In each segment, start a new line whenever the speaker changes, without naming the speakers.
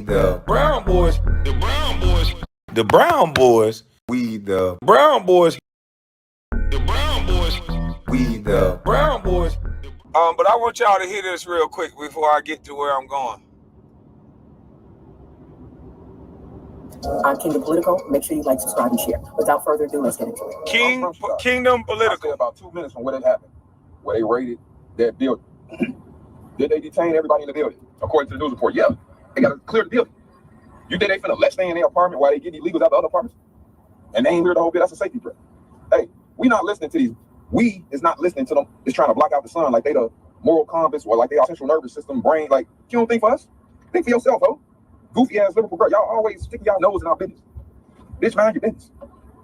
the Brown Boys. The Brown Boys. The Brown Boys. We the Brown Boys. The Brown Boys. We the Brown Boys. But I want y'all to hear this real quick before I get to where I'm going.
On Kingdom Political, make sure you like, subscribe, and share. Without further ado, let's get into it.
Kingdom Political.
About 2 minutes from where it happened, where they raided that building. Did they detain everybody in the building? According to the news report, yeah. They got to clear the building. You think they finna let stay in their apartment while they get illegals out the other apartments? And they ain't here the whole bit. That's a safety threat. Hey, we not listening to these. We is not listening to them. It's trying to block out the sun like they the moral compass or like they our central nervous system brain. Like, you don't think for us? Think for yourself, ho. Goofy ass Liverpool girl. Y'all always stick y'all nose in our business. Bitch, mind your business.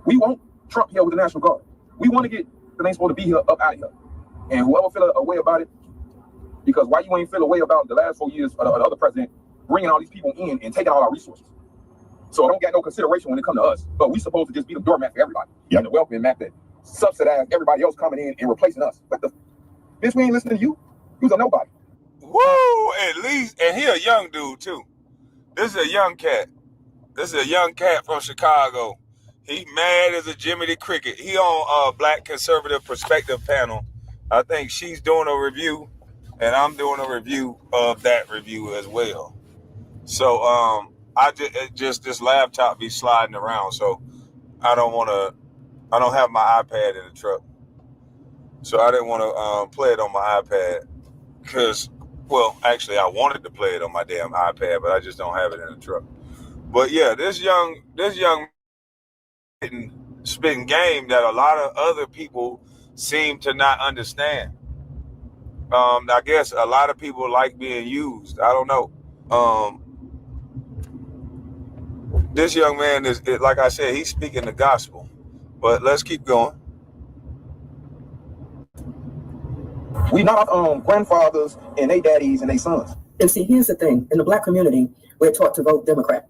We want Trump here with the National Guard. We want to get the ain't supposed to be here up out of here. And whoever feel a way about it, because why you ain't feel a way about the last 4 years of the other president bringing all these people in and taking all our resources. So I don't get no consideration when it come to us. But we supposed to just be the doormat for everybody. Yeah, the welfare mat that subsidize everybody else coming in and replacing us. What the bitch, we ain't listening to you. You's a nobody.
Woo! At least, and he a young dude too. This is a young cat. This is a young cat from Chicago. He mad as a Jimmy the Cricket. He on a Black Conservative Perspective panel. I think she's doing a review, and I'm doing a review of that review as well. So I just this laptop be sliding around, so I don't have my iPad in the truck, so I didn't want to play it on my iPad because, well, actually I wanted to play it on my damn iPad, but I just don't have it in the truck. But yeah, this young spitting game that a lot of other people seem to not understand. I guess a lot of people like being used. I don't know. This young man is, like I said, he's speaking the gospel. But let's keep going.
We not grandfathers and they daddies and they sons.
And see, here's the thing. In the Black community, we're taught to vote Democrat,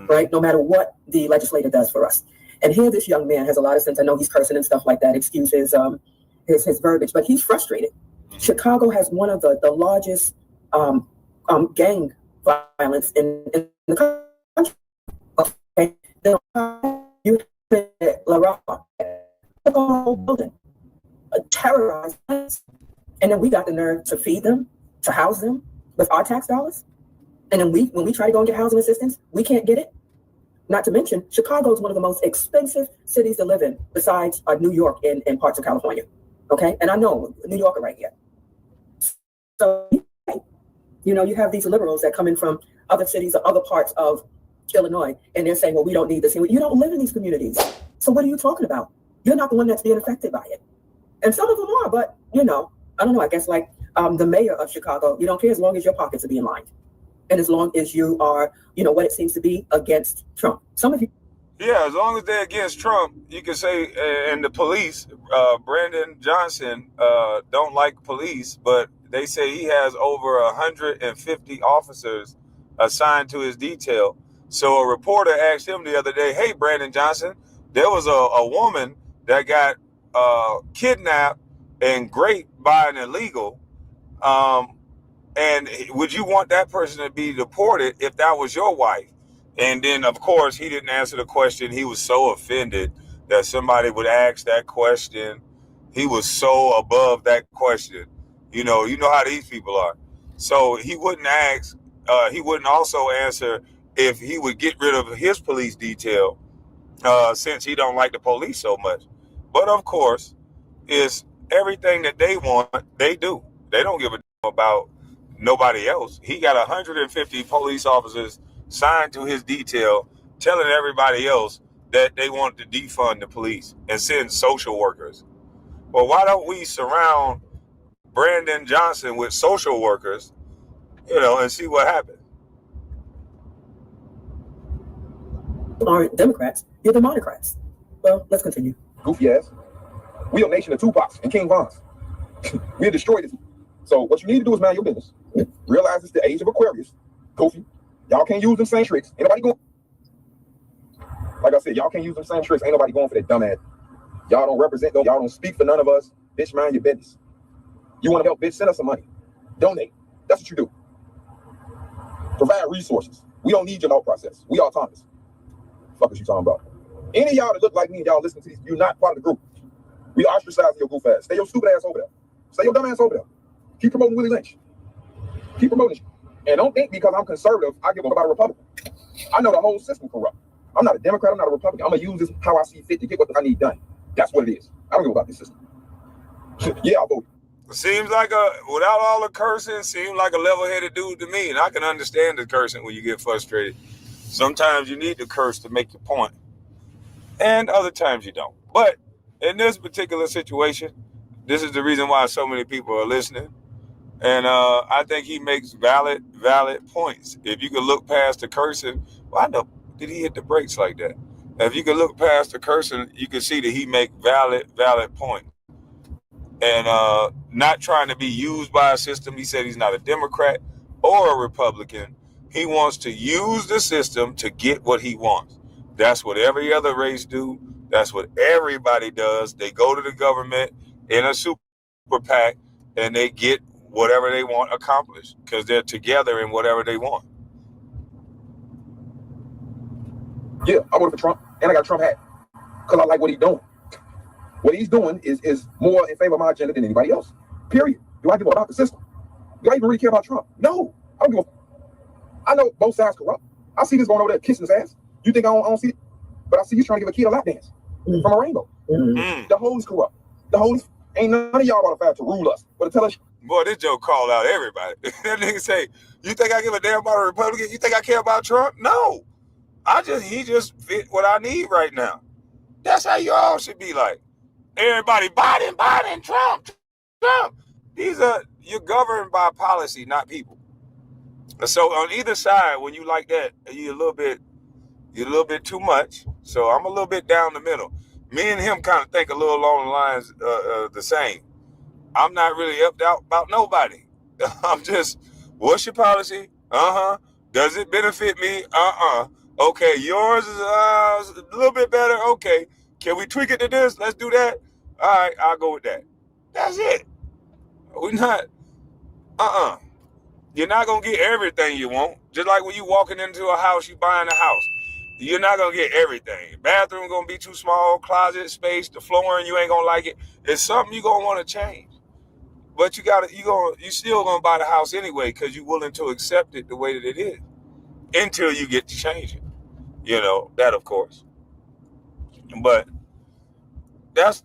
right? No matter what the legislator does for us. And here this young man has a lot of sense. I know he's cursing and stuff like that. Excuse his verbiage, but he's frustrated. Chicago has one of the largest gang violence in the country. Okay, you have La the whole building, terrorized us, and then we got the nerve to feed them, to house them with our tax dollars, and then when we try to go and get housing assistance, we can't get it. Not to mention, Chicago is one of the most expensive cities to live in, besides New York and parts of California. Okay, and I know New Yorker right here. So, you know, you have these liberals that come in from other cities or other parts of Illinois, and they're saying, well, we don't need this. You don't live in these communities. So what are you talking about? You're not the one that's being affected by it. And some of them are, but, you know, I don't know. I guess like the mayor of Chicago, you don't care as long as your pockets are being lined. And as long as you are, you know, what it seems to be against Trump. Some of you.
Yeah, as long as they're against Trump, you can say, and the police, Brandon Johnson don't like police, but they say he has over 150 officers assigned to his detail. So a reporter asked him the other day, hey, Brandon Johnson, there was a woman that got kidnapped and raped by an illegal. And would you want that person to be deported if that was your wife? And then, of course, he didn't answer the question. He was so offended that somebody would ask that question. He was so above that question. You know how these people are. So he wouldn't ask. He wouldn't also answer if he would get rid of his police detail since he don't like the police so much. But, of course, it's everything that they want, they do. They don't give a damn about nobody else. He got 150 police officers signed to his detail, telling everybody else that they want to defund the police and send social workers. Well, why don't we surround Brandon Johnson with social workers, and see what happens?
Aren't Democrats, you're the monocrats. Well, let's continue.
Goofy ass. We a nation of Tupacs and King Vons. We'll destroy this. So what you need to do is mind your business. Realize it's the age of Aquarius. Goofy. Y'all can't use them same tricks. Ain't nobody going. Like I said, y'all can't use them same tricks. Ain't nobody going for that dumbass. Y'all don't represent them. Y'all don't speak for none of us. Bitch, mind your business. You want to help, bitch, send us some money. Donate. That's what you do. Provide resources. We don't need your law process. We autonomous. Fuck is you talking about? Any of y'all that look like me and y'all listening to these, you're not part of the group. We ostracizing your goof ass. Stay your stupid ass over there. Stay your dumb ass over there. Keep promoting Willie Lynch. Keep promoting shit. And don't think because I'm conservative, I give a about a Republican. I know the whole system corrupt. I'm not a Democrat, I'm not a Republican. I'm gonna use this how I see fit to get what I need done. That's what it is. I don't give about this system. Yeah, I'll vote.
Seems like without all the cursing, seems like a level-headed dude to me. And I can understand the cursing when you get frustrated. Sometimes you need to curse to make your point. And other times you don't. But in this particular situation, this is the reason why so many people are listening. And I think he makes valid points. If you could look past the cursing, well, I know, did he hit the brakes like that? If you could look past the cursing, you can see that he make valid points. And not trying to be used by a system. He said he's not a Democrat or a Republican. He wants to use the system to get what he wants. That's what every other race do. That's what everybody does. They go to the government in a super PAC and they get whatever they want accomplished because they're together in whatever they want.
Yeah, I voted for Trump and I got a Trump hat because I like what he's doing. What he's doing is more in favor of my agenda than anybody else. Period. Do I give a about the system? Do I even really care about Trump? No, I don't give a. I know both sides corrupt. I see this going over there kissing his ass. You think I don't see it? But I see you trying to give a kid a lap dance from a rainbow. The whole is corrupt. The whole is, ain't none of y'all about to fight to rule us, but to tell us.
Boy, this joke called out everybody. That nigga say, you think I give a damn about a Republican? You think I care about Trump? No. He just fit what I need right now. That's how you all should be like. Everybody, Biden, Trump. You're governed by policy, not people. So on either side, when you like that, you're a little bit too much. So I'm a little bit down the middle. Me and him kind of think a little along the lines the same. I'm not really up out about nobody. I'm just, what's your policy? Does it benefit me? Okay, yours is a little bit better. Okay, can we tweak it to this? Let's do that. All right, I'll go with that. That's it. We're not, You're not going to get everything you want. Just like when you walking into a house, you buying a house. You're not going to get everything. Bathroom going to be too small, closet space, the flooring, you ain't going to like it. It's something you're going to want to change. But you still going to buy the house anyway because you're willing to accept it the way that it is until you get to change it. You know, that of course. But that's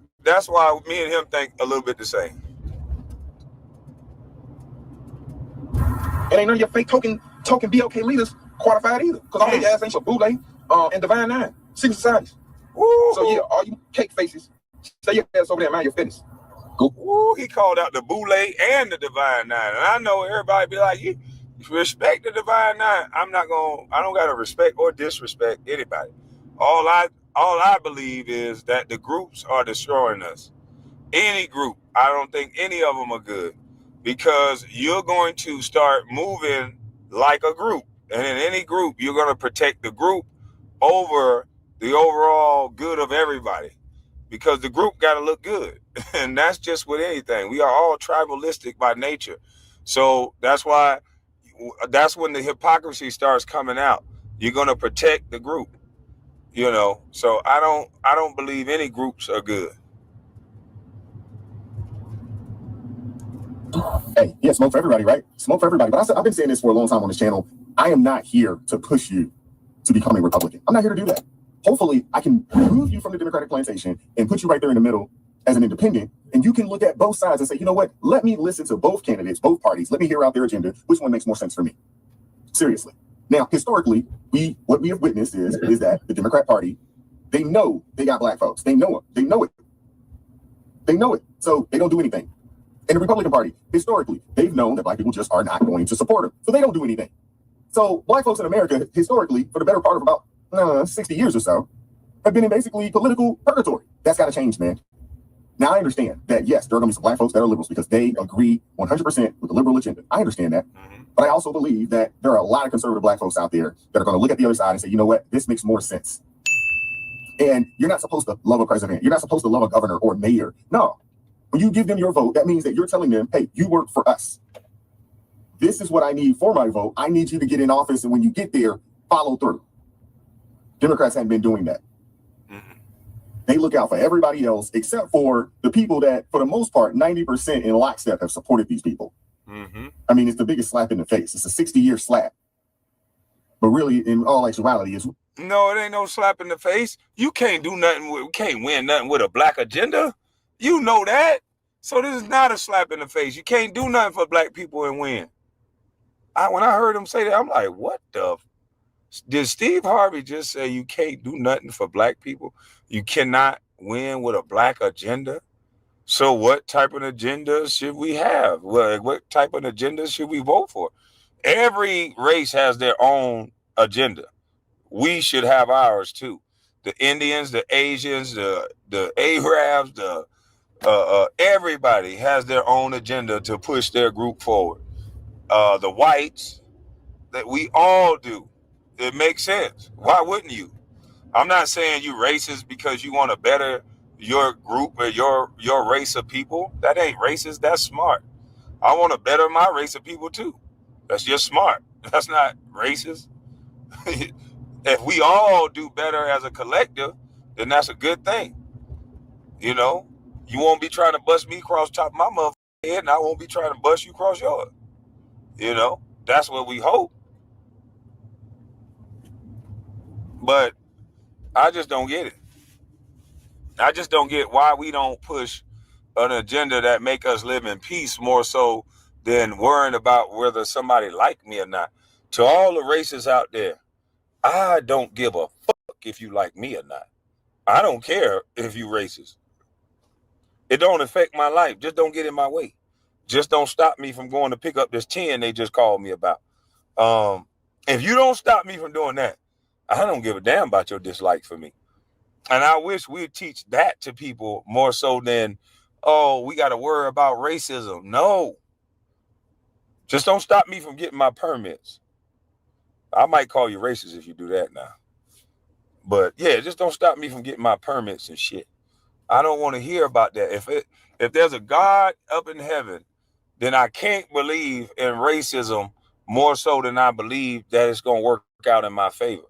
why me and him think a little bit the same.
And ain't none of your fake token BLK leaders qualified either. Because all their ass ain't for Boule and Divine Nine, secret societies. Woo. So yeah, all you cake faces, stay your ass over there and mind your business. Go.
Woo, he called out the Boule and the Divine Nine. And I know everybody be like, you respect the Divine Nine. I don't gotta respect or disrespect anybody. All I believe is that the groups are destroying us. Any group, I don't think any of them are good. Because you're going to start moving like a group. And in any group, you're going to protect the group over the overall good of everybody. Because the group got to look good. And that's just with anything. We are all tribalistic by nature. So that's when the hypocrisy starts coming out. You're going to protect the group. You know, so I don't believe any groups are good.
Hey, yeah, smoke for everybody, right? Smoke for everybody. But I've been saying this for a long time on this channel. I am not here to push you to become a Republican. I'm not here to do that. Hopefully, I can remove you from the Democratic plantation and put you right there in the middle as an independent. And you can look at both sides and say, you know what? Let me listen to both candidates, both parties. Let me hear out their agenda. Which one makes more sense for me? Seriously. Now, historically, what we have witnessed is that the Democrat Party, they know they got black folks. They know it. They know it. They know it. So they don't do anything. And the Republican Party, historically, they've known that black people just are not going to support them. So they don't do anything. So black folks in America, historically, for the better part of about 60 years or so, have been in basically political purgatory. That's got to change, man. Now, I understand that, yes, there are going to be some black folks that are liberals because they agree 100% with the liberal agenda. I understand that. But I also believe that there are a lot of conservative black folks out there that are going to look at the other side and say, you know what, this makes more sense. And you're not supposed to love a president. You're not supposed to love a governor or mayor. No. When you give them your vote, that means that you're telling them, hey, you work for us. This is what I need for my vote. I need you to get in office. And when you get there, follow through. Democrats haven't been doing that.
Mm-mm.
They look out for everybody else except for the people that, for the most part, 90% in lockstep have supported these people.
Mm-hmm.
I mean, it's the biggest slap in the face. It's a 60-year slap. But really, in all actuality, it's
No, it ain't no slap in the face. You can't do nothing with, can't win nothing with a black agenda. You know that. So this is not a slap in the face. You can't do nothing for black people and win. When I heard him say that, I'm like, what the? Did Steve Harvey just say you can't do nothing for black people? You cannot win with a black agenda? So what type of agenda should we have? What type of agenda should we vote for? Every race has their own agenda. We should have ours too. The Indians, the Asians, the Arabs, everybody has their own agenda to push their group forward. The whites, that we all do. It makes sense. Why wouldn't you? I'm not saying you racist because you want to better your group or your race of people. That ain't racist. That's smart. I want to better my race of people too. That's just smart. That's not racist. If we all do better as a collective, then that's a good thing. You know, you won't be trying to bust me across the top of my motherfucking head, and I won't be trying to bust you across yours. You know, that's what we hope. But I just don't get it. I just don't get why we don't push an agenda that make us live in peace more so than worrying about whether somebody like me or not. To all the racists out there, I don't give a fuck if you like me or not. I don't care if you racist. It don't affect my life. Just don't get in my way. Just don't stop me from going to pick up this 10 they just called me about. If you don't stop me from doing that, I don't give a damn about your dislike for me. And I wish we'd teach that to people more so than, oh, we got to worry about racism. No. Just don't stop me from getting my permits. I might call you racist if you do that now. But yeah, just don't stop me from getting my permits and shit. I don't want to hear about that. If there's a God up in heaven, then I can't believe in racism more so than I believe that it's going to work out in my favor.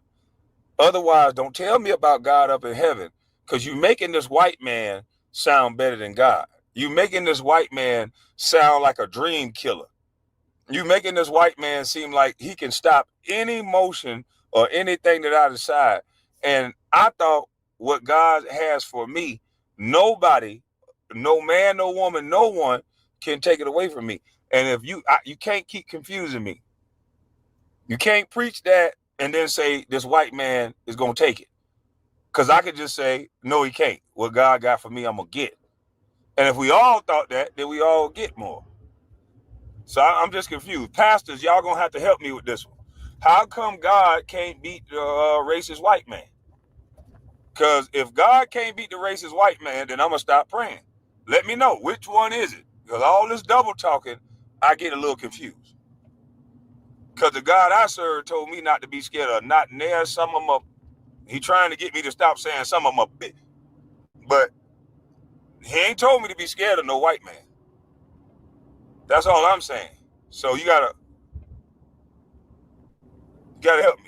Otherwise, don't tell me about God up in heaven, because you're making this white man sound better than God. You're making this white man sound like a dream killer. You're making this white man seem like he can stop any motion or anything that I decide. And I thought what God has for me, nobody, no man, no woman, no one can take it away from me. And if you can't keep confusing me. You can't preach that and then say this white man is going to take it. Because I could just say, no, he can't. What God got for me, I'm going to get. And if we all thought that, then we all get more. So I'm just confused. Pastors, y'all going to have to help me with this one. How come God can't beat the racist white man? Because if God can't beat the racist white man, then I'm going to stop praying. Let me know, which one is it? Because all this double talking, I get a little confused. Because the God I serve told me not to be scared of not near some of them. He trying to get me to stop saying some of them a bit. But he ain't told me to be scared of no white man. That's all I'm saying. So you gotta help me.